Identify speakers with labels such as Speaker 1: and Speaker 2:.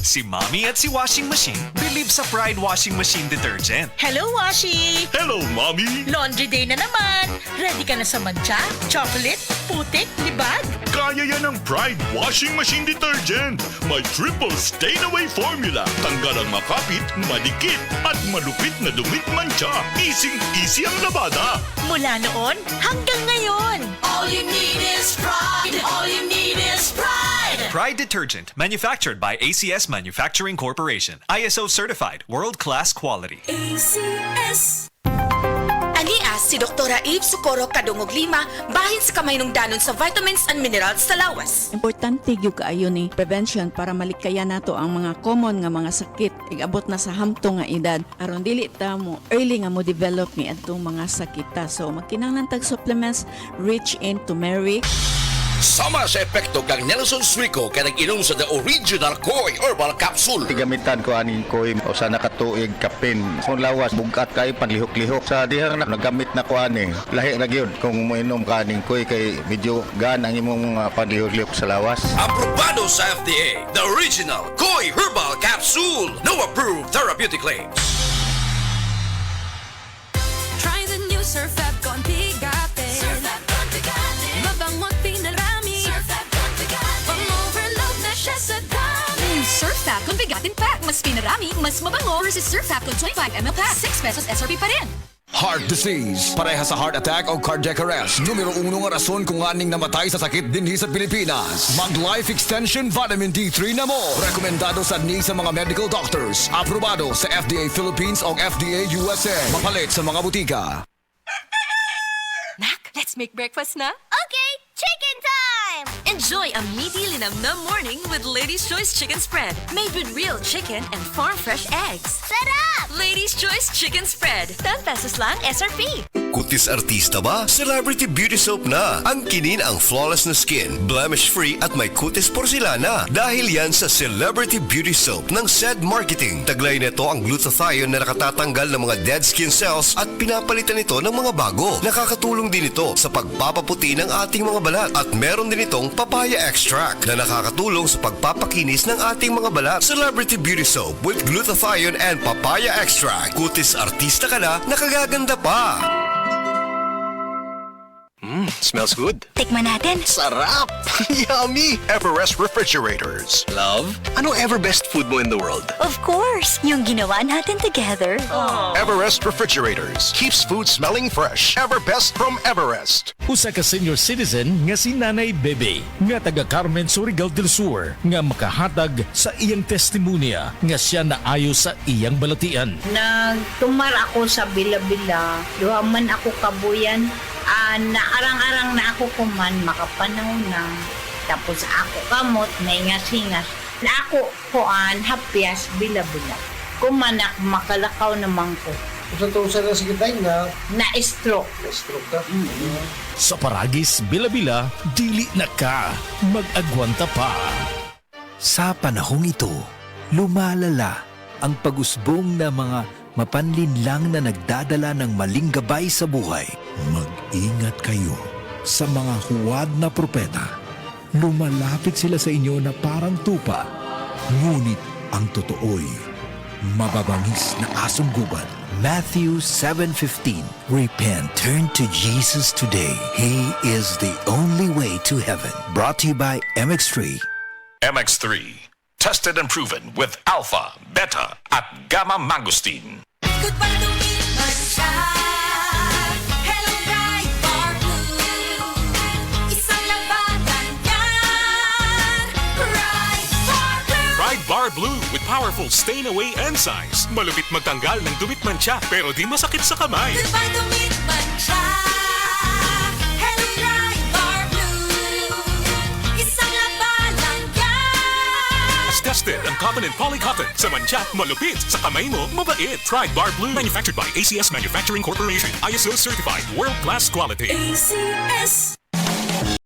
Speaker 1: Si Mommy at si Washing Machine believe sa Pride Washing Machine Detergent.
Speaker 2: Hello, Washi!
Speaker 3: Hello, Mommy!
Speaker 2: Laundry day na naman! Ready ka na sa mancha, chocolate, putik, libag?
Speaker 3: Kaya yan ang Pride Washing Machine Detergent. May triple stain-away formula. Tanggal ang makapit, madikit, at malupit na dumit mancha. Easy ang labada.
Speaker 2: Mula noon hanggang ngayon.
Speaker 4: All you need is pride. All you need is pride.
Speaker 1: Pride Detergent, manufactured by ACS Manufacturing Corporation. ISO certified, world-class quality.
Speaker 4: ACS.
Speaker 5: Anias si Dr. Eve Socorro Kadungog Lima bahin sa kamay nung danon sa vitamins and minerals sa lawas.
Speaker 6: Importante gyud kaayo ni prevention para malikaya nato ang mga common nga mga sakit igabot na sa hamtong nga edad aron dili ta mo early nga mo develop ni adtong mga sakita. So magkinahanglan tag supplements rich in turmeric.
Speaker 7: Sama sa epekto kang Nelson Suico kay nag-inom sa the original Koi Herbal Capsule.
Speaker 8: Gamitan ko aning Koi o sa nakatuig kapin. Kung lawas bugat kay panlihok-lihok sa dihang nagamit na ko ani. Lahi ra gyud kung moinom ka aning Koi kay medyo gan ang imong panlihok-lihok sa lawas.
Speaker 7: Aprobado sa FDA, the original Koi Herbal Capsule. No approved therapeutic claims.
Speaker 4: Try the new Surf App con Bigate. Surf App con Bigate. Mabangot pinarami. Surf App con Bigate. Pang-overload na siya sa dami.
Speaker 9: Surf App con Bigatin Pack. Mas pinarami, mas mabango versus Surf App con 25ml pack. 6 pesos SRP pa rin.
Speaker 10: Heart disease, pareha sa heart attack o cardiac arrest. Numero 1 nga rason kung aning namatay sa sakit dinhi sa Pilipinas. Mag Life Extension Vitamin D3 na mo. Rekomendado sa ni sa mga medical doctors. Aprobado sa FDA Philippines o FDA USA. Mapalit sa mga butika.
Speaker 9: Nak, let's make breakfast na.
Speaker 4: Okay, chicken time!
Speaker 9: Enjoy a meaty linamnam morning with Lady's Choice Chicken Spread. Made with real chicken and farm-fresh eggs.
Speaker 4: Sarap!
Speaker 9: Ladies' Choice Chicken Spread. 10 pesos lang SRP.
Speaker 7: Kutis artista ba? Celebrity Beauty Soap na. Ang kinin ang flawless na skin, blemish-free at may kutis porcelana. Dahil yan sa Celebrity Beauty Soap ng SED Marketing. Taglay nito ang glutathione na nakatatanggal ng mga dead skin cells at pinapalitan ito ng mga bago. Nakakatulong din ito sa pagpapaputi ng ating mga balat. At meron din itong papaya extract na nakakatulong sa pagpapakinis ng ating mga balat. Celebrity Beauty Soap with glutathione and papaya extract. Kutis artista ka na, nakagaganda pa.
Speaker 3: Smells good.
Speaker 9: Tikman natin.
Speaker 3: Sarap! Yummy! Everest Refrigerators.
Speaker 7: Love?
Speaker 3: Ano ever best food mo in the world?
Speaker 9: Of course, yung ginawa natin together.
Speaker 3: Everest Refrigerators. Keeps food smelling fresh. Ever best from Everest.
Speaker 11: Usa ka senior citizen nga si Nanay Bebe nga taga Carmen Surigao del Sur nga makahatag sa iyang testimonya nga siya naayo sa iyang balatian.
Speaker 12: Nagtumar ako sa bila-bila, duha man ako kabuyan, naarang-arang na ako kuman, makapanahon na. Tapos ako kamot, naingas-hingas. Na ako kuan, hapyas, bila-bila. Kumanak, makalakaw naman ko.
Speaker 8: Sa na sige tayo na
Speaker 12: Na-stroke.
Speaker 8: ka.
Speaker 11: Sa Paragis, bila-bila, dili na ka. Mag-agwanta pa.
Speaker 13: Sa panahong ito, lumalala ang pag-usbong na mga mapanlinlang na nagdadala ng maling gabay sa buhay. Mag-ingat kayo sa mga huwad na propeta. Lumalapit sila sa inyo na parang tupa, ngunit ang totoo'y mababangis na asong gubat. Matthew 7:15. Repent, turn to Jesus today. He is the only way to heaven. Brought to you by MX3.
Speaker 3: MX3. Tested and proven with alpha, beta, at gamma mangosteen.
Speaker 4: Goodbye to me, mancha. Hello, Pride Bar Blue. Isang labanan yan. Pride Bar Blue.
Speaker 3: Pride Bar Blue with powerful stain-away enzymes. Malupit magtanggal ng dumit mancha pero di masakit sa kamay.
Speaker 4: Goodbye to me, mancha. Hello, Pride Bar Blue. Isang labanan yan.
Speaker 3: As tested ang cotton and polycotton. Sa mancha, malupit. Sa kamay mo, mabait. Pride Bar Blue. Manufactured by ACS Manufacturing Corporation. ISO certified. World-class quality.
Speaker 4: ACS.